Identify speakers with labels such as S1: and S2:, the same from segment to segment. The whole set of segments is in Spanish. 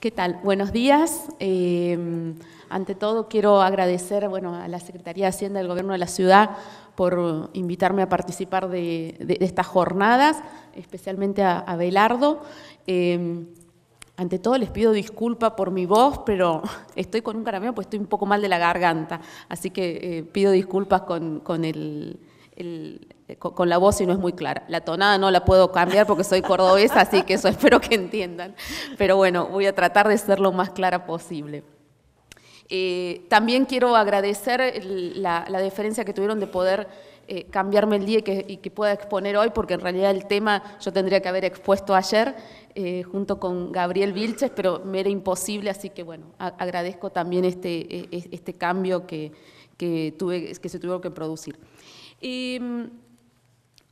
S1: ¿Qué tal? Buenos días. Ante todo quiero agradecer a la Secretaría de Hacienda del Gobierno de la Ciudad por invitarme a participar de estas jornadas, especialmente a Belardo. Ante todo les pido disculpa por mi voz, pero estoy con un caramelo porque estoy un poco mal de la garganta, así que pido disculpas con la voz si no es muy clara. La tonada no la puedo cambiar porque soy cordobesa, así que eso espero que entiendan. Pero bueno, voy a tratar de ser lo más clara posible. También quiero agradecer la deferencia que tuvieron de poder cambiarme el día y que pueda exponer hoy, porque en realidad el tema yo tendría que haber expuesto ayer junto con Gabriel Vilches, pero me era imposible, así que bueno, agradezco también este cambio que se tuvo que producir.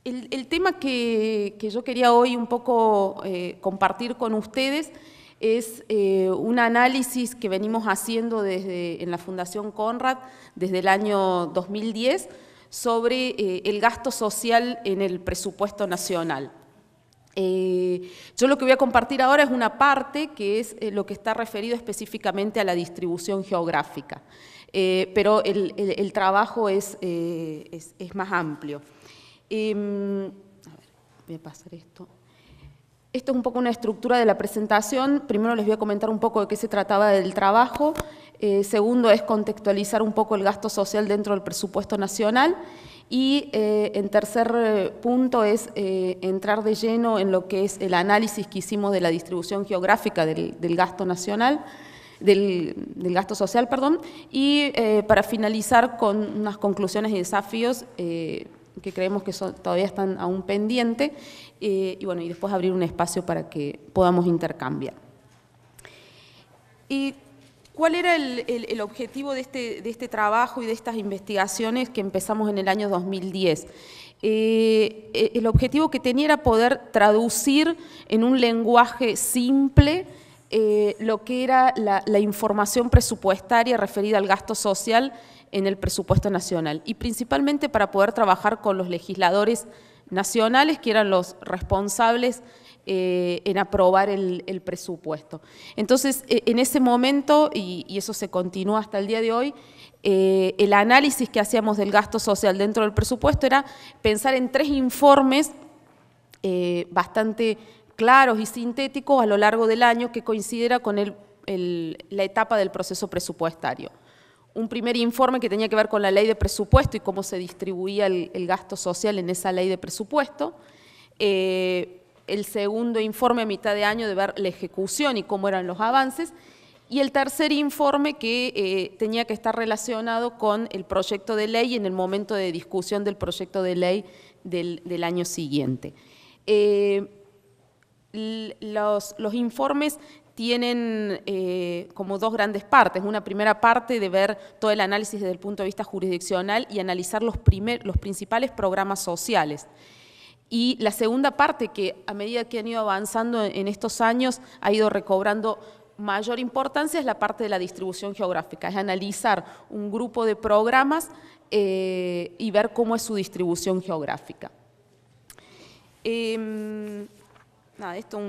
S1: El tema que yo quería hoy un poco compartir con ustedes es un análisis que venimos haciendo en la Fundación Conrad desde el año 2010 sobre el gasto social en el presupuesto nacional. Yo lo que voy a compartir ahora es una parte que es lo que está referido específicamente a la distribución geográfica, pero el trabajo es más amplio. A ver, voy a pasar esto. Esto es un poco una estructura de la presentación. Primero les voy a comentar un poco de qué se trataba del trabajo. Segundo es contextualizar un poco el gasto social dentro del presupuesto nacional. Y en tercer punto es entrar de lleno en lo que es el análisis que hicimos de la distribución geográfica del gasto nacional, del gasto social, perdón, y para finalizar con unas conclusiones y desafíos que creemos que todavía están aún pendientes, y después abrir un espacio para que podamos intercambiar. ¿Cuál era el objetivo de este trabajo y de estas investigaciones que empezamos en el año 2010? El objetivo que tenía era poder traducir en un lenguaje simple lo que era la información presupuestaria referida al gasto social en el presupuesto nacional, y principalmente para poder trabajar con los legisladores nacionales, que eran los responsables en aprobar el presupuesto. Entonces, en ese momento, y eso se continúa hasta el día de hoy, el análisis que hacíamos del gasto social dentro del presupuesto era pensar en 3 informes bastante claros y sintéticos a lo largo del año que coincidiera con la etapa del proceso presupuestario. Un primer informe que tenía que ver con la ley de presupuesto y cómo se distribuía el gasto social en esa ley de presupuesto. El segundo informe a mitad de año de ver la ejecución y cómo eran los avances. Y el tercer informe que tenía que estar relacionado con el proyecto de ley en el momento de discusión del proyecto de ley del año siguiente. Los informes tienen como 2 grandes partes. Una primera parte de ver todo el análisis desde el punto de vista jurisdiccional y analizar los principales programas sociales. Y la segunda parte, que a medida que han ido avanzando en estos años ha ido recobrando mayor importancia, es la parte de la distribución geográfica, es analizar un grupo de programas y ver cómo es su distribución geográfica. Esto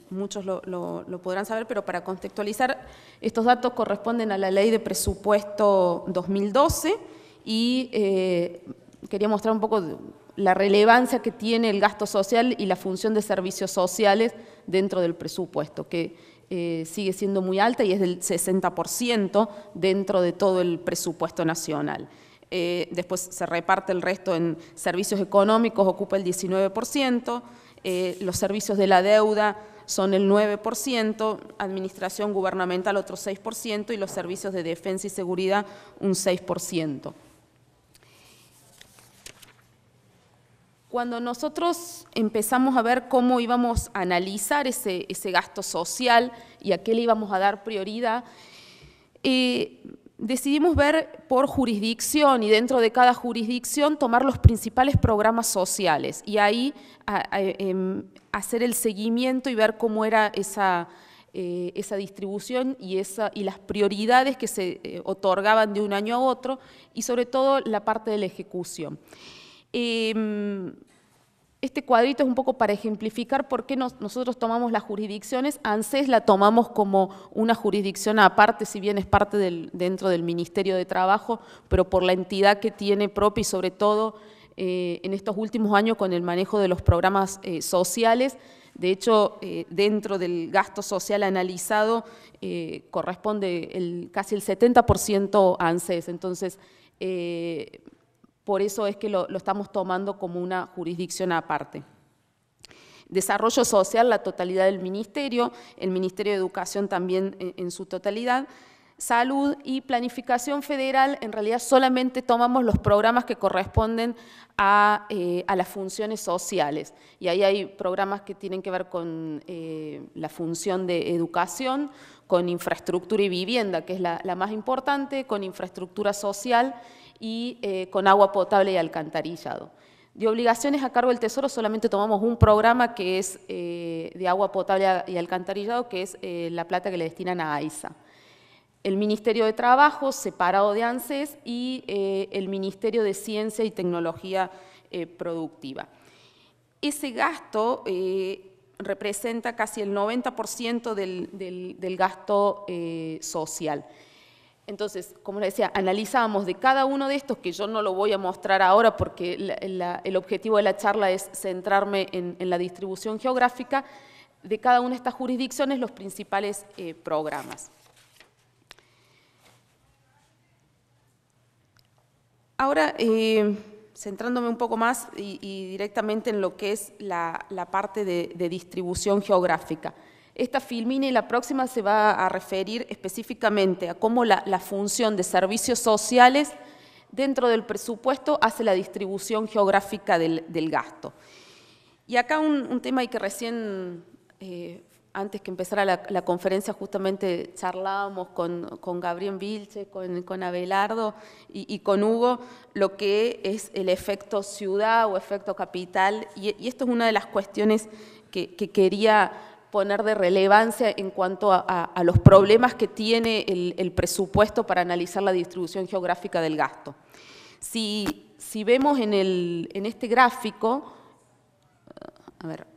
S1: muchos lo podrán saber, pero para contextualizar, estos datos corresponden a la Ley de Presupuesto 2012 y quería mostrar un poco la relevancia que tiene el gasto social y la función de servicios sociales dentro del presupuesto, que sigue siendo muy alta y es del 60% dentro de todo el presupuesto nacional. Después se reparte el resto en servicios económicos, ocupa el 19%, los servicios de la deuda son el 9%, administración gubernamental otro 6% y los servicios de defensa y seguridad un 6%. Cuando nosotros empezamos a ver cómo íbamos a analizar ese gasto social y a qué le íbamos a dar prioridad, decidimos ver por jurisdicción y dentro de cada jurisdicción tomar los principales programas sociales y ahí hacer el seguimiento y ver cómo era esa distribución y las prioridades que se otorgaban de un año a otro y sobre todo la parte de la ejecución. Este cuadrito es un poco para ejemplificar por qué nosotros tomamos las jurisdicciones. ANSES la tomamos como una jurisdicción aparte, si bien es parte dentro del Ministerio de Trabajo, pero por la entidad que tiene propia y sobre todo en estos últimos años con el manejo de los programas sociales. De hecho, dentro del gasto social analizado corresponde casi el 70% a ANSES. Entonces, por eso es que lo estamos tomando como una jurisdicción aparte. Desarrollo social, la totalidad del Ministerio, el Ministerio de Educación también en su totalidad. Salud y planificación federal, en realidad solamente tomamos los programas que corresponden a las funciones sociales. Y ahí hay programas que tienen que ver con la función de educación, con infraestructura y vivienda, que es la más importante, con infraestructura social y con agua potable y alcantarillado. De obligaciones a cargo del Tesoro solamente tomamos un programa que es de agua potable y alcantarillado, que es la plata que le destinan a AISA. El Ministerio de Trabajo, separado de ANSES, y el Ministerio de Ciencia y Tecnología Productiva. Ese gasto representa casi el 90% del gasto social. Entonces, como les decía, analizamos de cada uno de estos, que yo no lo voy a mostrar ahora porque el objetivo de la charla es centrarme en la distribución geográfica, de cada una de estas jurisdicciones los principales programas. Ahora, centrándome un poco más y directamente en lo que es la parte de distribución geográfica. Esta filmina y la próxima se va a referir específicamente a cómo la función de servicios sociales dentro del presupuesto hace la distribución geográfica del gasto. Y acá un tema y que recién, antes que empezara la conferencia, justamente charlábamos con Gabriel Vilche, con Abelardo y con Hugo, lo que es el efecto ciudad o efecto capital, y esto es una de las cuestiones que quería poner de relevancia en cuanto a los problemas que tiene el presupuesto para analizar la distribución geográfica del gasto. Si vemos en este gráfico, a ver,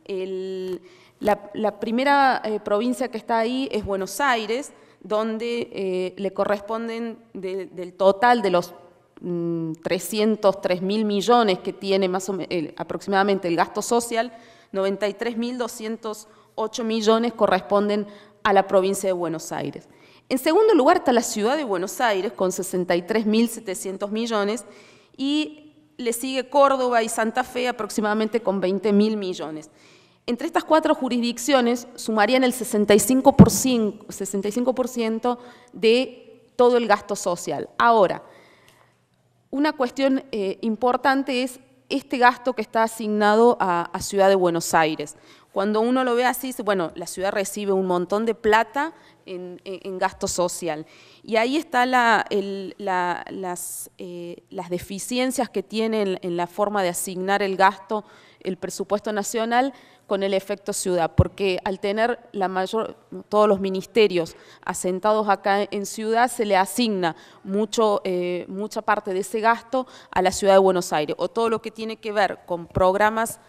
S1: la primera provincia que está ahí es Buenos Aires, donde le corresponden del total de los 303.000 millones que tiene más o menos, aproximadamente el gasto social, 93.208 millones corresponden a la provincia de Buenos Aires. En segundo lugar está la ciudad de Buenos Aires con 63.700 millones y le sigue Córdoba y Santa Fe aproximadamente con 20.000 millones. Entre estas cuatro jurisdicciones sumarían el 65% de todo el gasto social. Ahora, una cuestión importante es este gasto que está asignado a Ciudad de Buenos Aires. Cuando uno lo ve así, dice, bueno, la ciudad recibe un montón de plata en gasto social. Y ahí están las deficiencias que tiene en la forma de asignar el gasto, el presupuesto nacional, con el efecto ciudad, porque al tener todos los ministerios asentados acá en ciudad, se le asigna mucha parte de ese gasto a la ciudad de Buenos Aires, o todo lo que tiene que ver con programas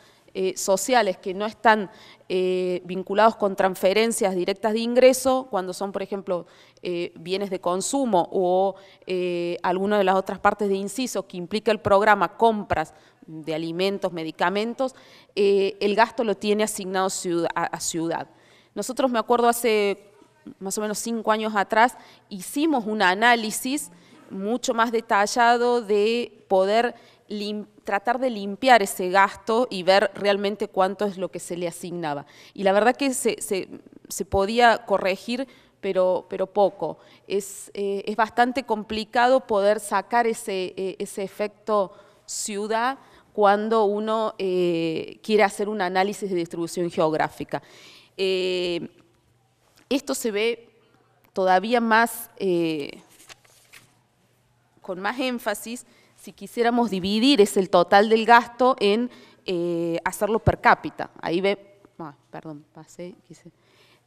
S1: sociales que no están vinculados con transferencias directas de ingreso, cuando son, por ejemplo, bienes de consumo o alguna de las otras partes de inciso que implica el programa compras de alimentos, medicamentos, el gasto lo tiene asignado a ciudad. Nosotros, me acuerdo, hace más o menos 5 años atrás, hicimos un análisis mucho más detallado de poder tratar de limpiar ese gasto y ver realmente cuánto es lo que se le asignaba. Y la verdad que se podía corregir, pero poco. Es bastante complicado poder sacar ese efecto ciudad cuando uno quiere hacer un análisis de distribución geográfica. Esto se ve todavía más, con más énfasis, si quisiéramos dividir el total del gasto en hacerlo per cápita. Ahí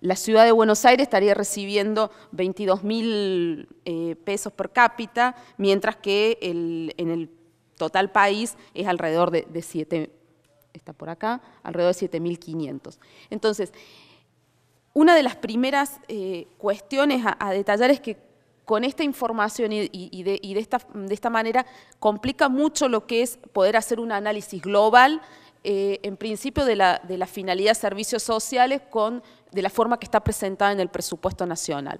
S1: la ciudad de Buenos Aires estaría recibiendo 22.000 pesos per cápita, mientras que en el total país es alrededor de está por acá, alrededor de 7.500. Entonces, una de las primeras cuestiones a detallar es que con esta información y de esta manera complica mucho lo que es poder hacer un análisis global, en principio de la finalidad de servicios sociales de la forma que está presentada en el presupuesto nacional.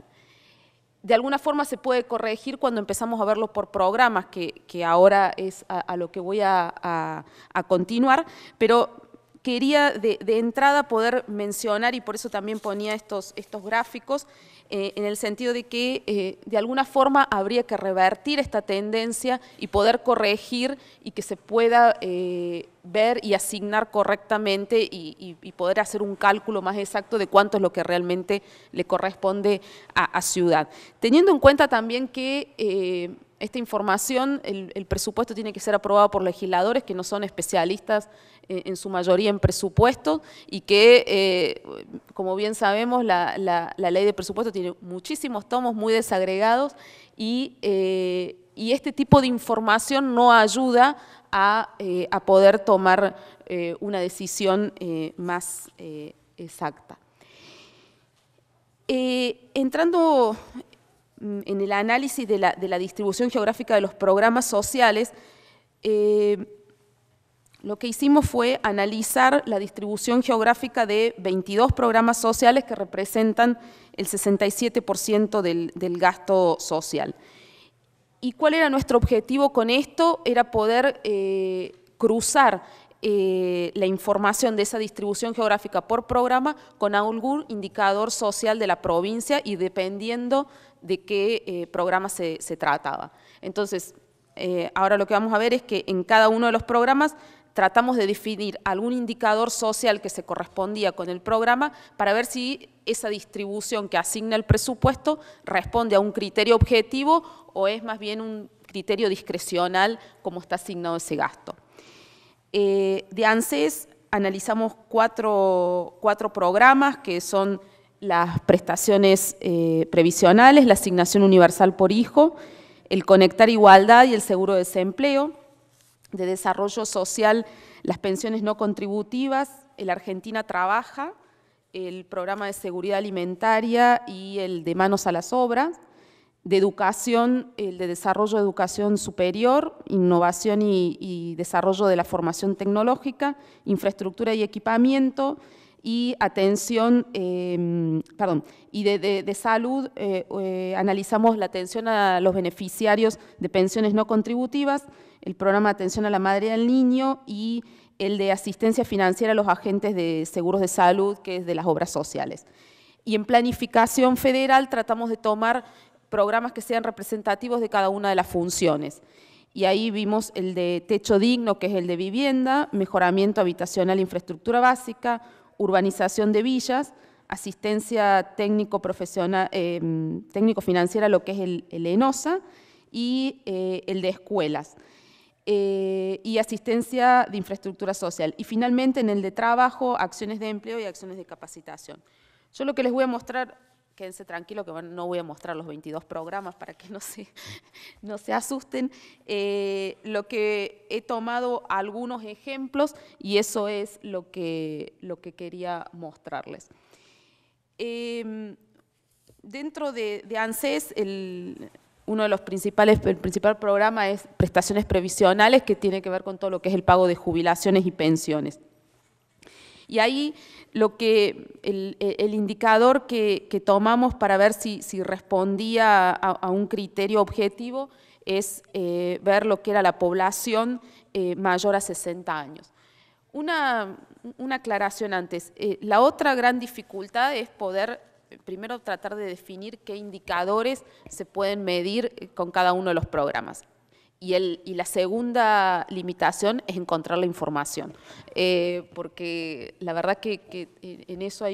S1: De alguna forma se puede corregir cuando empezamos a verlo por programas, que ahora es a lo que voy a continuar, pero quería de entrada poder mencionar, y por eso también ponía estos gráficos, en el sentido de que de alguna forma habría que revertir esta tendencia y poder corregir y que se pueda ver y asignar correctamente y poder hacer un cálculo más exacto de cuánto es lo que realmente le corresponde a Ciudad. Teniendo en cuenta también que esta información, el presupuesto tiene que ser aprobado por legisladores que no son especialistas en su mayoría en presupuesto y que, como bien sabemos, la ley de presupuesto tiene muchísimos tomos muy desagregados y este tipo de información no ayuda a poder tomar una decisión más exacta. Entrando en el análisis de la distribución geográfica de los programas sociales, lo que hicimos fue analizar la distribución geográfica de 22 programas sociales que representan el 67% del gasto social. ¿Y cuál era nuestro objetivo con esto? Era poder cruzar la información de esa distribución geográfica por programa con algún indicador social de la provincia y dependiendo de qué programa se trataba. Entonces, ahora lo que vamos a ver es que en cada uno de los programas tratamos de definir algún indicador social que se correspondía con el programa para ver si esa distribución que asigna el presupuesto responde a un criterio objetivo o es más bien un criterio discrecional como está asignado ese gasto. De ANSES analizamos cuatro programas que son las prestaciones previsionales, la asignación universal por hijo, el Conectar Igualdad y el seguro de desempleo. De desarrollo social, las pensiones no contributivas, el Argentina Trabaja, el programa de seguridad alimentaria y el de manos a las obras. De educación, el de desarrollo de educación superior, innovación y desarrollo de la formación tecnológica, infraestructura y equipamiento, y atención, y de salud analizamos la atención a los beneficiarios de pensiones no contributivas, el programa de atención a la madre y al niño y el de asistencia financiera a los agentes de seguros de salud, que es de las obras sociales. Y en planificación federal tratamos de tomar programas que sean representativos de cada una de las funciones. Y ahí vimos el de techo digno, que es el de vivienda, mejoramiento habitacional e infraestructura básica, urbanización de villas, asistencia técnico-financiera, lo que es el ENOSA, y el de escuelas, y asistencia de infraestructura social. Y finalmente en el de trabajo, acciones de empleo y acciones de capacitación. Yo lo que les voy a mostrar, quédense tranquilos que no voy a mostrar los 22 programas para que no se asusten. Lo que he tomado algunos ejemplos y eso es lo que quería mostrarles. Dentro de ANSES, el principal programa es prestaciones previsionales, que tiene que ver con todo lo que es el pago de jubilaciones y pensiones. Y ahí el indicador que tomamos para ver si respondía a un criterio objetivo es ver lo que era la población mayor a 60 años. Una aclaración antes, la otra gran dificultad es poder primero tratar de definir qué indicadores se pueden medir con cada uno de los programas. Y la segunda limitación es encontrar la información, porque la verdad que en eso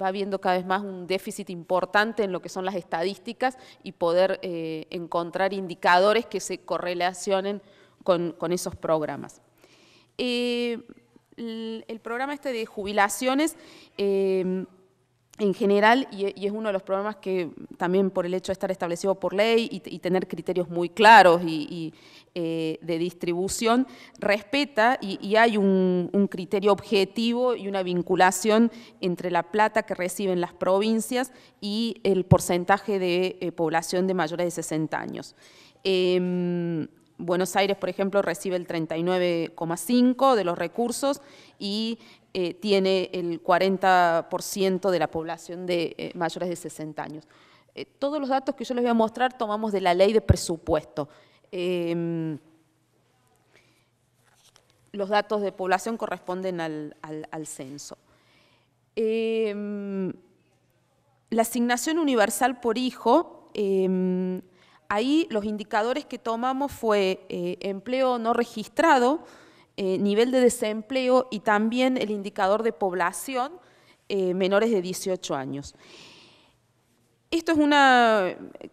S1: va habiendo cada vez más un déficit importante en lo que son las estadísticas y poder encontrar indicadores que se correlacionen con esos programas. El programa de jubilaciones en general, y es uno de los problemas que también por el hecho de estar establecido por ley y tener criterios muy claros de distribución, respeta y hay un criterio objetivo y una vinculación entre la plata que reciben las provincias y el porcentaje de población de mayores de 60 años. Buenos Aires, por ejemplo, recibe el 39,5% de los recursos y tiene el 40% de la población de mayores de 60 años. Todos los datos que yo les voy a mostrar tomamos de la ley de presupuesto. Los datos de población corresponden al censo. La asignación universal por hijo, ahí los indicadores que tomamos fue empleo no registrado, nivel de desempleo y también el indicador de población menores de 18 años. Esto es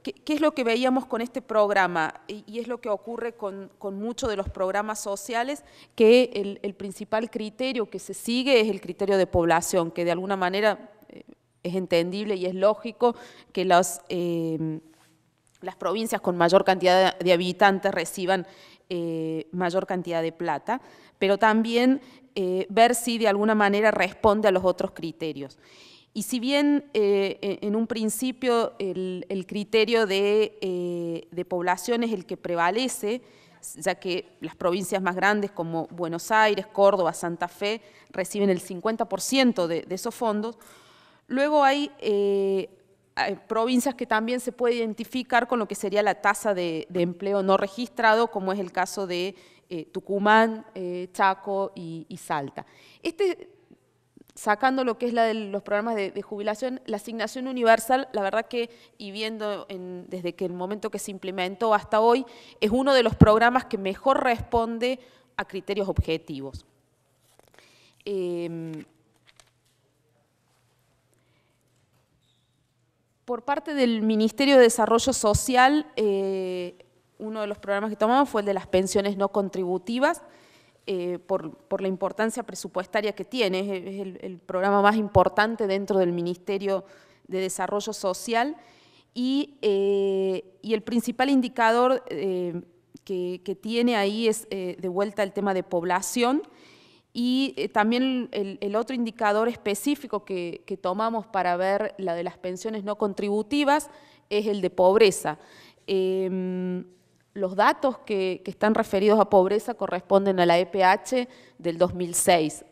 S1: ¿qué es lo que veíamos con este programa? Y es lo que ocurre con muchos de los programas sociales, que el principal criterio que se sigue es el criterio de población, que de alguna manera es entendible y es lógico que las provincias con mayor cantidad de habitantes reciban mayor cantidad de plata, pero también ver si de alguna manera responde a los otros criterios. Y si bien en un principio el criterio de población es el que prevalece, ya que las provincias más grandes como Buenos Aires, Córdoba, Santa Fe reciben el 50% de esos fondos, luego hay provincias que también se puede identificar con lo que sería la tasa de empleo no registrado, como es el caso de Tucumán, Chaco y Salta. Sacando lo que es la de los programas de jubilación, la asignación universal, la verdad que, y viendo desde que el momento que se implementó hasta hoy, es uno de los programas que mejor responde a criterios objetivos. Por parte del Ministerio de Desarrollo Social, uno de los programas que tomamos fue el de las pensiones no contributivas, por la importancia presupuestaria que tiene. Es el programa más importante dentro del Ministerio de Desarrollo Social y el principal indicador que tiene ahí es de vuelta el tema de población. Y también el otro indicador específico que tomamos para ver la de las pensiones no contributivas es el de pobreza. Los datos que están referidos a pobreza corresponden a la EPH del 2006.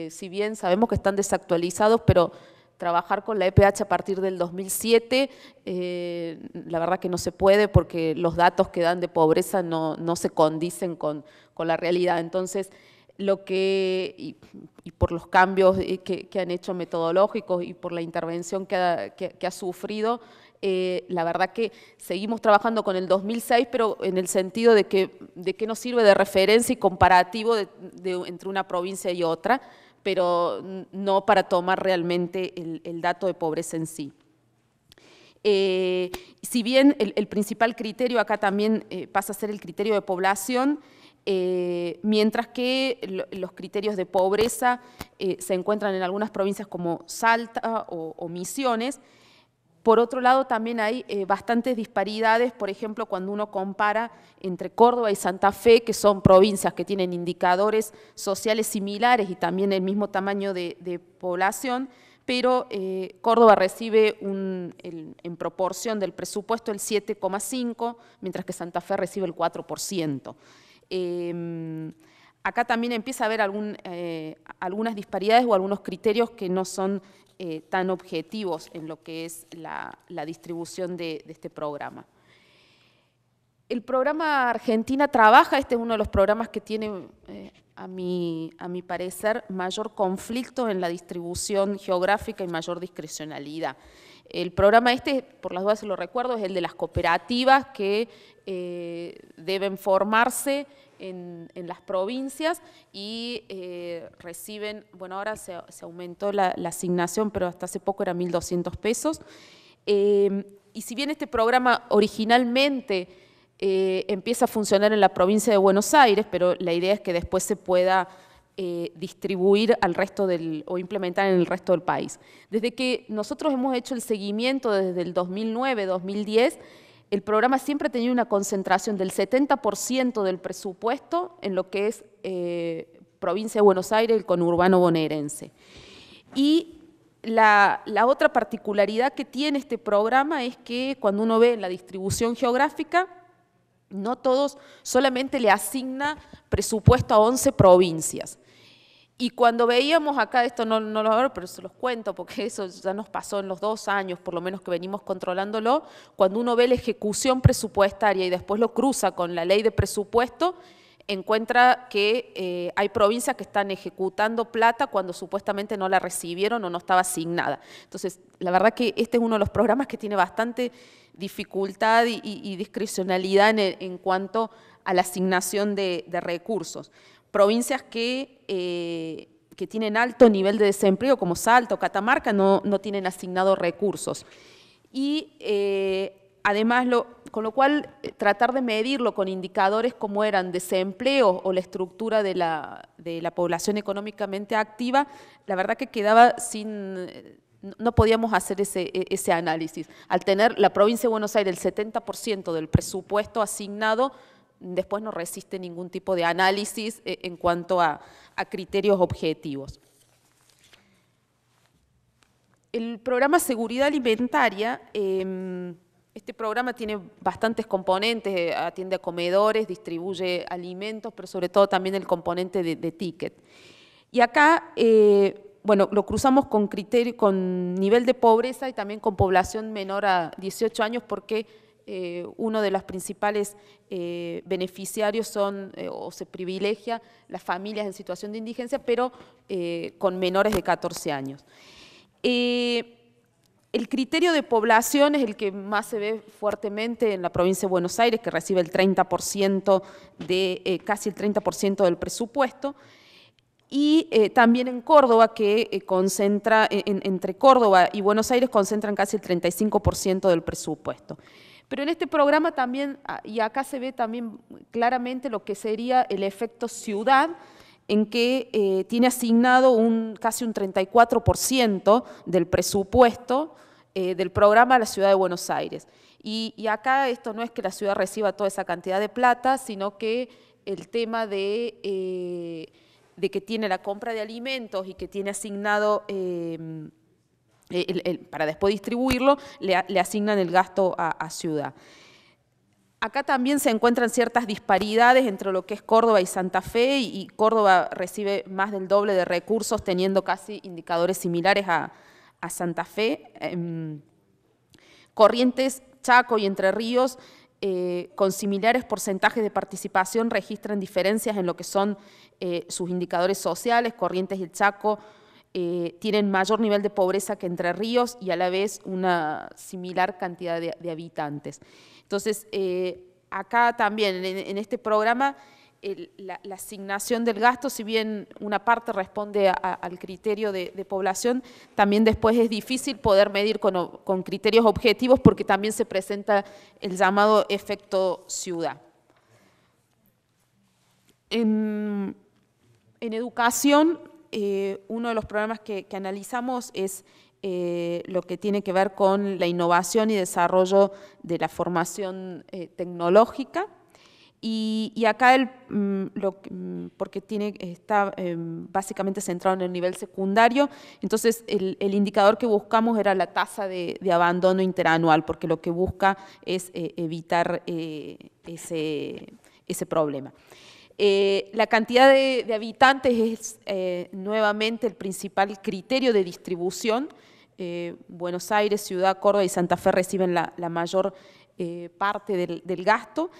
S1: Si bien sabemos que están desactualizados, pero trabajar con la EPH a partir del 2007, la verdad que no se puede porque los datos que dan de pobreza no se condicen con la realidad. Entonces, y por los cambios que han hecho metodológicos y por la intervención que ha sufrido, la verdad que seguimos trabajando con el 2006, pero en el sentido de que nos sirve de referencia y comparativo entre una provincia y otra, pero no para tomar realmente el dato de pobreza en sí. Si bien el principal criterio acá también pasa a ser el criterio de población, mientras que los criterios de pobreza se encuentran en algunas provincias como Salta o Misiones. Por otro lado, también hay bastantes disparidades, por ejemplo, cuando uno compara entre Córdoba y Santa Fe, que son provincias que tienen indicadores sociales similares y también el mismo tamaño de población, pero Córdoba recibe en proporción del presupuesto el 7,5%, mientras que Santa Fe recibe el 4%. Acá también empieza a haber algunas disparidades o algunos criterios que no son tan objetivos en lo que es la distribución de este programa. El programa Argentina Trabaja, este es uno de los programas que tiene, a mi parecer, mayor conflicto en la distribución geográfica y mayor discrecionalidad. El programa por las dudas se lo recuerdo, es el de las cooperativas que deben formarse en las provincias y reciben, bueno, ahora se aumentó la asignación, pero hasta hace poco era 1.200 pesos. Y si bien este programa originalmente empieza a funcionar en la provincia de Buenos Aires, pero la idea es que después se pueda distribuir al resto o implementar en el resto del país. Desde que nosotros hemos hecho el seguimiento desde el 2009-2010, el programa siempre ha tenido una concentración del 70% del presupuesto en lo que es provincia de Buenos Aires, el conurbano bonaerense. Y la otra particularidad que tiene este programa es que cuando uno ve la distribución geográfica, no todos solamente le asigna presupuesto a 11 provincias. Y cuando veíamos acá, esto no lo veo, pero se los cuento porque eso ya nos pasó en los 2 años, por lo menos que venimos controlándolo, cuando uno ve la ejecución presupuestaria y después lo cruza con la ley de presupuesto, encuentra que hay provincias que están ejecutando plata cuando supuestamente no la recibieron o no estaba asignada. Entonces, la verdad que este es uno de los programas que tiene bastante dificultad y discrecionalidad en cuanto a la asignación de recursos. Provincias que tienen alto nivel de desempleo, como Salta o Catamarca, no tienen asignados recursos. Y además, con lo cual, tratar de medirlo con indicadores como eran desempleo o la estructura de la población económicamente activa, la verdad que quedaba no podíamos hacer ese análisis. Al tener la provincia de Buenos Aires el 70% del presupuesto asignado, después no resiste ningún tipo de análisis en cuanto a criterios objetivos. El programa Seguridad Alimentaria, este programa tiene bastantes componentes, atiende a comedores, distribuye alimentos, pero sobre todo también el componente de ticket. Y acá, bueno, lo cruzamos con nivel de pobreza y también con población menor a 18 años porque uno de los principales beneficiarios son, o se privilegia, las familias en situación de indigencia, pero con menores de 14 años. El criterio de población es el que más se ve fuertemente en la provincia de Buenos Aires, que recibe el 30% casi el 30% del presupuesto, y también en Córdoba, que concentra, entre Córdoba y Buenos Aires concentran casi el 35% del presupuesto. Pero en este programa también, y acá se ve también claramente lo que sería el efecto ciudad, en que tiene asignado casi un 34% del presupuesto del programa a la ciudad de Buenos Aires. Y acá esto no es que la ciudad reciba toda esa cantidad de plata, sino que el tema de que tiene la compra de alimentos y que tiene asignado, para después distribuirlo, le asignan el gasto a ciudad. Acá también se encuentran ciertas disparidades entre lo que es Córdoba y Santa Fe, y Córdoba recibe más del doble de recursos, teniendo casi indicadores similares a Santa Fe. Corrientes, Chaco y Entre Ríos, con similares porcentajes de participación, registran diferencias en lo que son sus indicadores sociales. Corrientes y el Chaco tienen mayor nivel de pobreza que Entre Ríos y a la vez una similar cantidad de habitantes. Entonces, acá también en este programa la asignación del gasto, si bien una parte responde al criterio de población, también después es difícil poder medir con criterios objetivos porque también se presenta el llamado efecto ciudad. En educación, uno de los programas que analizamos es lo que tiene que ver con la innovación y desarrollo de la formación tecnológica. Y acá, porque está básicamente centrado en el nivel secundario, entonces el indicador que buscamos era la tasa de abandono interanual, porque lo que busca es evitar ese problema. La cantidad de habitantes es nuevamente el principal criterio de distribución. Buenos Aires, Ciudad, Córdoba y Santa Fe reciben la mayor parte del gasto.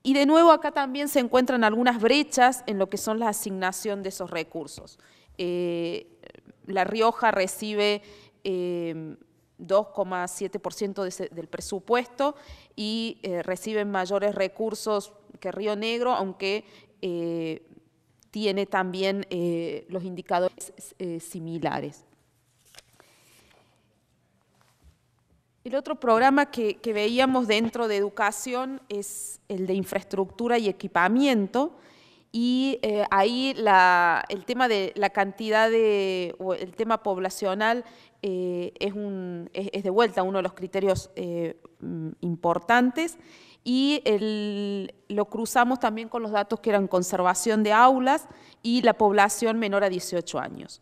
S1: Y de nuevo acá también se encuentran algunas brechas en lo que son la asignación de esos recursos. La Rioja recibe 2,7% del presupuesto y reciben mayores recursos que Río Negro, aunque tiene también los indicadores similares. El otro programa que veíamos dentro de educación es el de infraestructura y equipamiento, Y ahí el tema de la cantidad o el tema poblacional es de vuelta uno de los criterios importantes, y lo cruzamos también con los datos que eran conservación de aulas y la población menor a 18 años.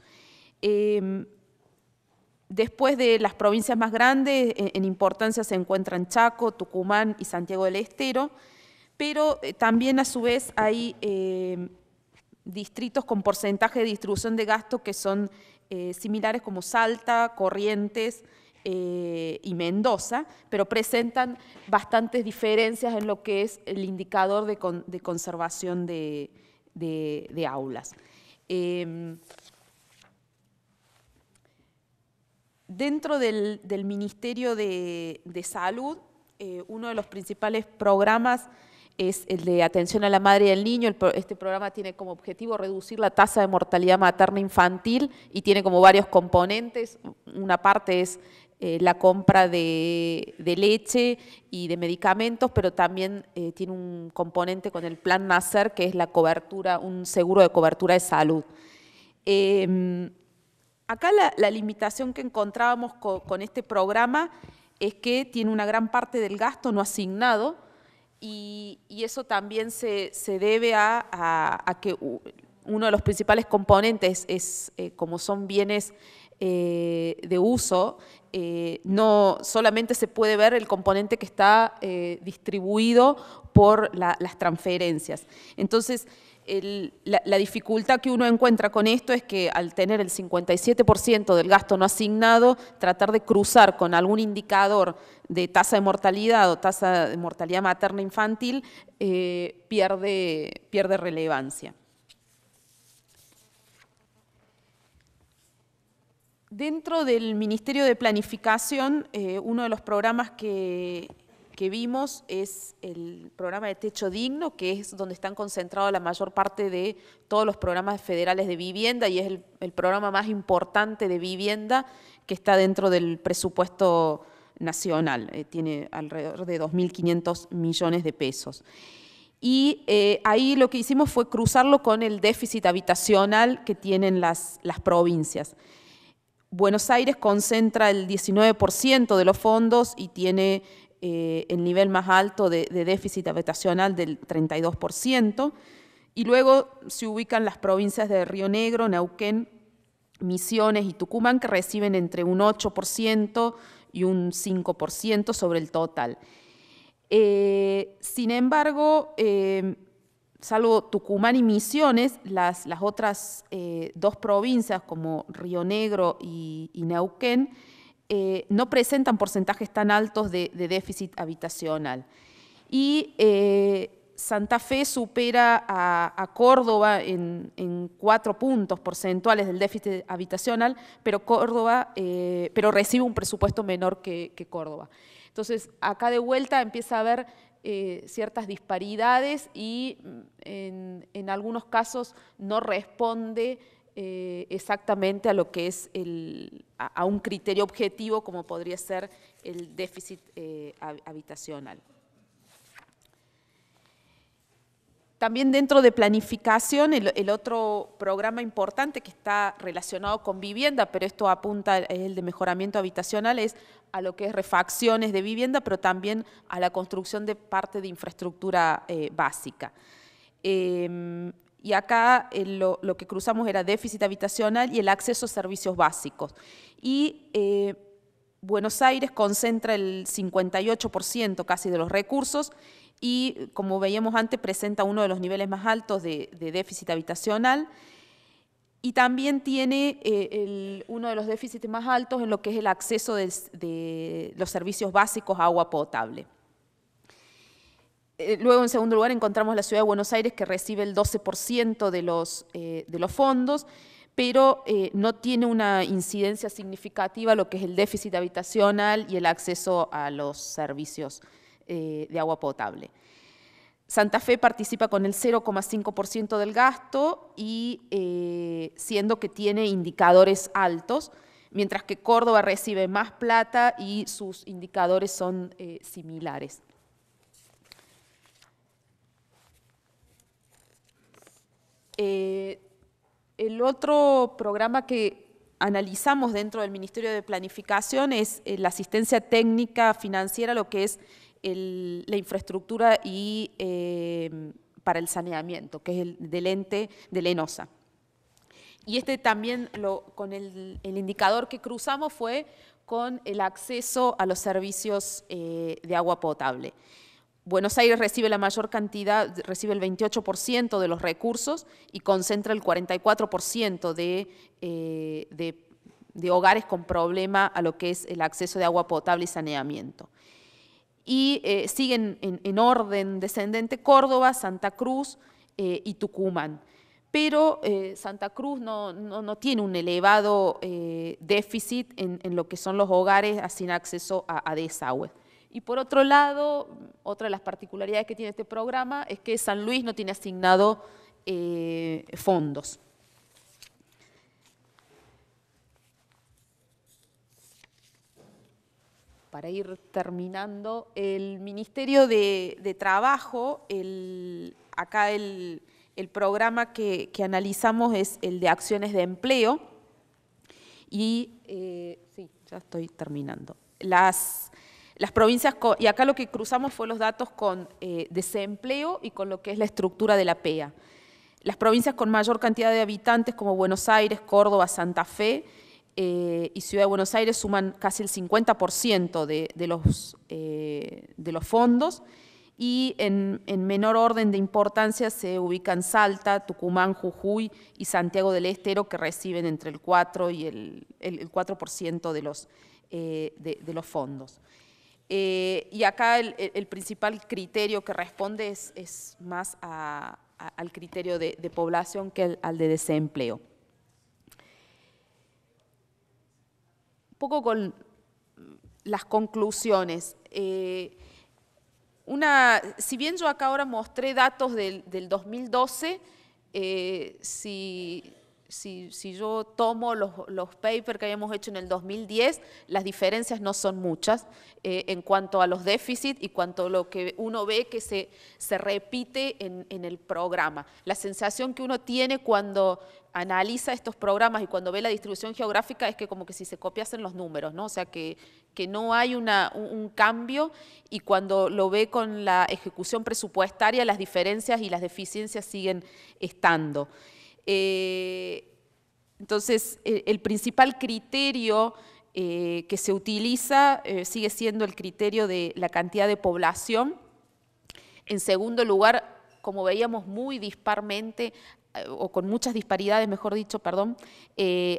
S1: Después de las provincias más grandes, en importancia se encuentran Chaco, Tucumán y Santiago del Estero, pero también a su vez hay distritos con porcentaje de distribución de gasto que son similares, como Salta, Corrientes y Mendoza, pero presentan bastantes diferencias en lo que es el indicador de conservación de aulas. Dentro del Ministerio de Salud, uno de los principales programas es el de atención a la madre y al niño. Este programa tiene como objetivo reducir la tasa de mortalidad materna infantil y tiene como varios componentes. Una parte es la compra de leche y de medicamentos, pero también tiene un componente con el Plan Nacer, que es la cobertura, un seguro de cobertura de salud. Acá la limitación que encontrábamos con este programa es que tiene una gran parte del gasto no asignado, y eso también se debe a que uno de los principales componentes es, como son bienes de uso, no solamente se puede ver el componente que está distribuido por las transferencias. Entonces, la dificultad que uno encuentra con esto es que al tener el 57% del gasto no asignado, tratar de cruzar con algún indicador de tasa de mortalidad o tasa de mortalidad materna infantil pierde relevancia. Dentro del Ministerio de Planificación, uno de los programas que vimos es el programa de Techo Digno, que es donde están concentrados la mayor parte de todos los programas federales de vivienda, y es el programa más importante de vivienda que está dentro del presupuesto nacional. Tiene alrededor de 2.500 millones de pesos. Y ahí lo que hicimos fue cruzarlo con el déficit habitacional que tienen las provincias. Buenos Aires concentra el 19% de los fondos y tiene el nivel más alto de déficit habitacional del 32%, y luego se ubican las provincias de Río Negro, Neuquén, Misiones y Tucumán, que reciben entre un 8% y un 5% sobre el total. Sin embargo, salvo Tucumán y Misiones, las otras dos provincias, como Río Negro y Neuquén, no presentan porcentajes tan altos de déficit habitacional. Y Santa Fe supera a Córdoba en 4 puntos porcentuales del déficit habitacional, pero recibe un presupuesto menor que Córdoba. Entonces, acá de vuelta empieza a haber ciertas disparidades, y en algunos casos no responde exactamente a lo que es a un criterio objetivo, como podría ser el déficit habitacional. También dentro de planificación, el otro programa importante que está relacionado con vivienda, pero esto apunta, es el de mejoramiento habitacional, es a lo que es refacciones de vivienda, pero también a la construcción de parte de infraestructura básica. Y acá lo que cruzamos era déficit habitacional y el acceso a servicios básicos. Y Buenos Aires concentra el 58% casi de los recursos, y como veíamos antes, presenta uno de los niveles más altos de déficit habitacional, y también tiene uno de los déficits más altos en lo que es el acceso de los servicios básicos a agua potable. Luego, en segundo lugar, encontramos la ciudad de Buenos Aires, que recibe el 12% de los fondos, pero no tiene una incidencia significativa lo que es el déficit habitacional y el acceso a los servicios de agua potable. Santa Fe participa con el 0,5% del gasto, y siendo que tiene indicadores altos, mientras que Córdoba recibe más plata y sus indicadores son similares. El otro programa que analizamos dentro del Ministerio de Planificación es la asistencia técnica financiera, lo que es la infraestructura y para el saneamiento, que es el del ente del ENOSA. Y también, con el indicador que cruzamos fue con el acceso a los servicios de agua potable. Buenos Aires recibe la mayor cantidad, recibe el 28% de los recursos y concentra el 44% de hogares con problema a lo que es el acceso de agua potable y saneamiento. Y siguen en orden descendente Córdoba, Santa Cruz y Tucumán. Pero Santa Cruz no tiene un elevado déficit en lo que son los hogares sin acceso a desagüe. Y por otro lado, otra de las particularidades que tiene este programa es que San Luis no tiene asignado fondos. Para ir terminando, el Ministerio de Trabajo, acá el programa que analizamos es el de acciones de empleo. Y, sí, ya estoy terminando. Las provincias, y acá lo que cruzamos fue los datos con desempleo y con lo que es la estructura de la PEA. Las provincias con mayor cantidad de habitantes como Buenos Aires, Córdoba, Santa Fe y Ciudad de Buenos Aires suman casi el 50% de los fondos, y en menor orden de importancia se ubican Salta, Tucumán, Jujuy y Santiago del Estero, que reciben entre el 4 y el 4% de los fondos. Y acá el principal criterio que responde es más al criterio de población que al de desempleo. Un poco con las conclusiones. Si bien yo acá ahora mostré datos del 2012, si yo tomo los papers que habíamos hecho en el 2010, las diferencias no son muchas en cuanto a los déficits y cuanto a lo que uno ve que se repite en el programa. La sensación que uno tiene cuando analiza estos programas y cuando ve la distribución geográfica es que como que si se copiasen los números, ¿no? O sea, que no hay un cambio, y cuando lo ve con la ejecución presupuestaria, las diferencias y las deficiencias siguen estando. Entonces, el principal criterio que se utiliza sigue siendo el criterio de la cantidad de población. En segundo lugar, como veíamos muy disparmente, o con muchas disparidades, mejor dicho, perdón,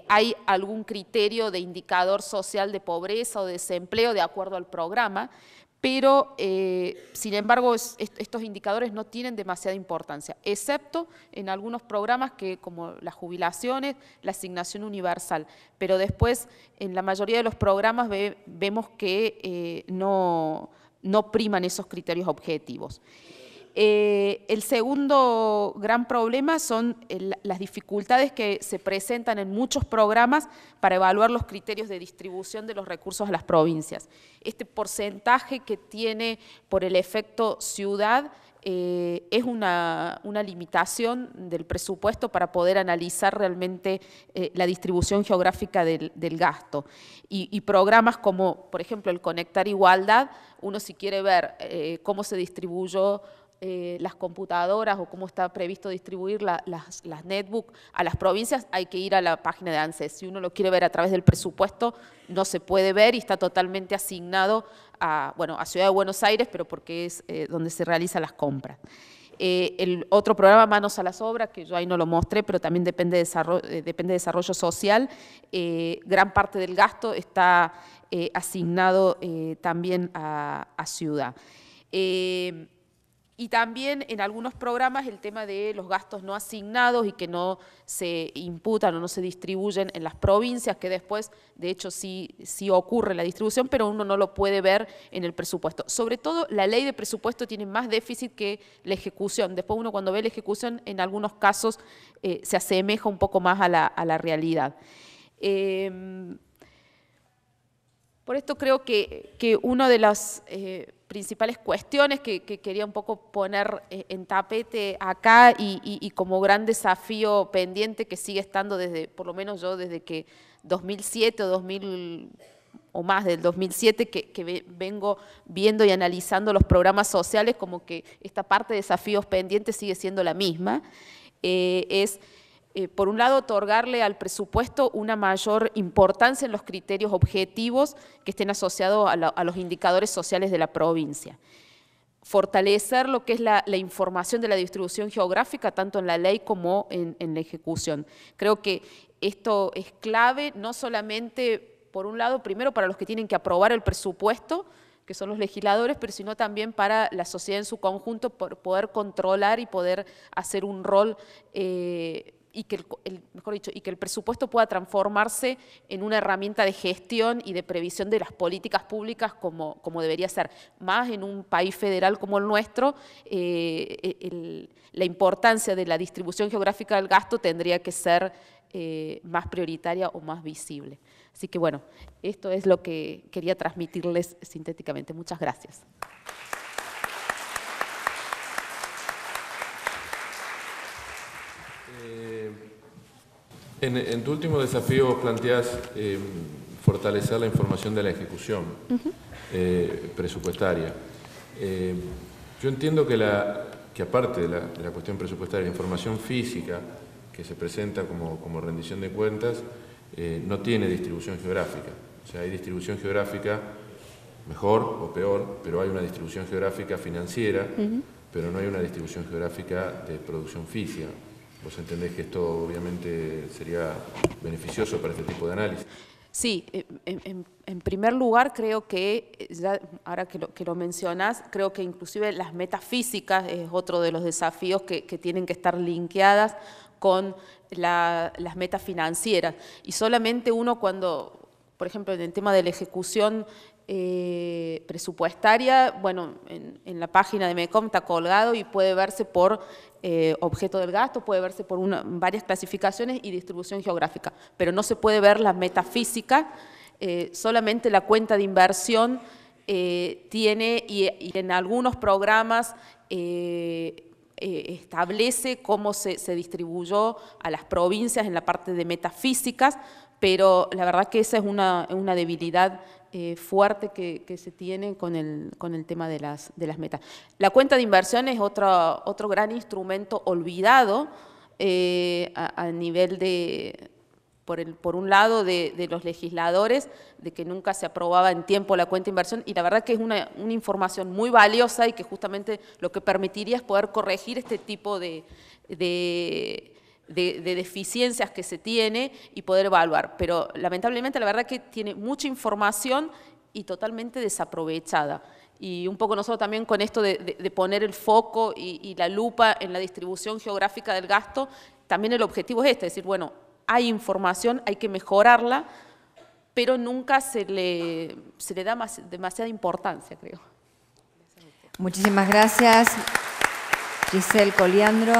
S1: hay algún criterio de indicador social de pobreza o de desempleo de acuerdo al programa, pero sin embargo estos indicadores no tienen demasiada importancia, excepto en algunos programas como las jubilaciones, la asignación universal, pero después en la mayoría de los programas vemos que no priman esos criterios objetivos. El segundo gran problema son las dificultades que se presentan en muchos programas para evaluar los criterios de distribución de los recursos a las provincias. Este porcentaje que tiene por el efecto ciudad es una limitación del presupuesto para poder analizar realmente la distribución geográfica del gasto. Y programas como, por ejemplo, el Conectar Igualdad, uno si quiere ver cómo se distribuyó las computadoras o cómo está previsto distribuir las netbook a las provincias, hay que ir a la página de ANSES. Si uno lo quiere ver a través del presupuesto, no se puede ver y está totalmente asignado a Ciudad de Buenos Aires, pero porque es donde se realizan las compras. El otro programa, Manos a las Obras, que yo ahí no lo mostré, pero también depende de desarrollo social, gran parte del gasto está asignado también a Ciudad. Y también en algunos programas el tema de los gastos no asignados y que no se imputan o no se distribuyen en las provincias, que después, de hecho, sí ocurre la distribución, pero uno no lo puede ver en el presupuesto. Sobre todo, la ley de presupuesto tiene más déficit que la ejecución. Después uno cuando ve la ejecución, en algunos casos se asemeja un poco más a la realidad. Por esto creo que uno de los principales cuestiones que quería un poco poner en tapete acá y como gran desafío pendiente que sigue estando desde, por lo menos yo desde que 2007 o más del 2007 que vengo viendo y analizando los programas sociales, como que esta parte de desafíos pendientes sigue siendo la misma, por un lado, otorgarle al presupuesto una mayor importancia en los criterios objetivos que estén asociados a los indicadores sociales de la provincia. Fortalecer lo que es la información de la distribución geográfica, tanto en la ley como en la ejecución. Creo que esto es clave, no solamente, por un lado, primero para los que tienen que aprobar el presupuesto, que son los legisladores, pero sino también para la sociedad en su conjunto, por poder controlar y poder hacer un rol y que mejor dicho, y que el presupuesto pueda transformarse en una herramienta de gestión y de previsión de las políticas públicas como debería ser. Más en un país federal como el nuestro, la importancia de la distribución geográfica del gasto tendría que ser más prioritaria o más visible. Así que bueno, esto es lo que quería transmitirles sintéticamente. Muchas gracias.
S2: En tu último desafío planteás fortalecer la información de la ejecución presupuestaria. Yo entiendo que aparte de la cuestión presupuestaria, la información física que se presenta como rendición de cuentas no tiene distribución geográfica. O sea, hay distribución geográfica mejor o peor, pero hay una distribución geográfica financiera, pero no hay una distribución geográfica de producción física. ¿Vos entendés que esto obviamente sería beneficioso para este tipo de análisis?
S1: Sí, en primer lugar creo que, ya, ahora que lo mencionás, creo que inclusive las metas físicas es otro de los desafíos que tienen que estar linkeadas con las metas financieras. Y solamente uno cuando, por ejemplo, en el tema de la ejecución presupuestaria, bueno, en la página de MECOM está colgado y puede verse por objeto del gasto, puede verse por varias clasificaciones y distribución geográfica, pero no se puede ver la metafísica, solamente la cuenta de inversión tiene, y en algunos programas establece cómo se distribuyó a las provincias en la parte de metafísicas, pero la verdad que esa es una debilidad fuerte que se tiene con el tema de las metas. La cuenta de inversión es otro gran instrumento olvidado a nivel de, por un lado, de los legisladores, de que nunca se aprobaba en tiempo la cuenta de inversión, y la verdad que es una información muy valiosa y que justamente lo que permitiría es poder corregir este tipo de deficiencias que se tiene y poder evaluar, pero lamentablemente la verdad que tiene mucha información y totalmente desaprovechada. Y un poco nosotros también con esto de poner el foco y la lupa en la distribución geográfica del gasto, también el objetivo es este, es decir, bueno, hay información, hay que mejorarla, pero nunca se le da demasiada importancia, creo.
S3: Muchísimas gracias, Giselle Coliandro.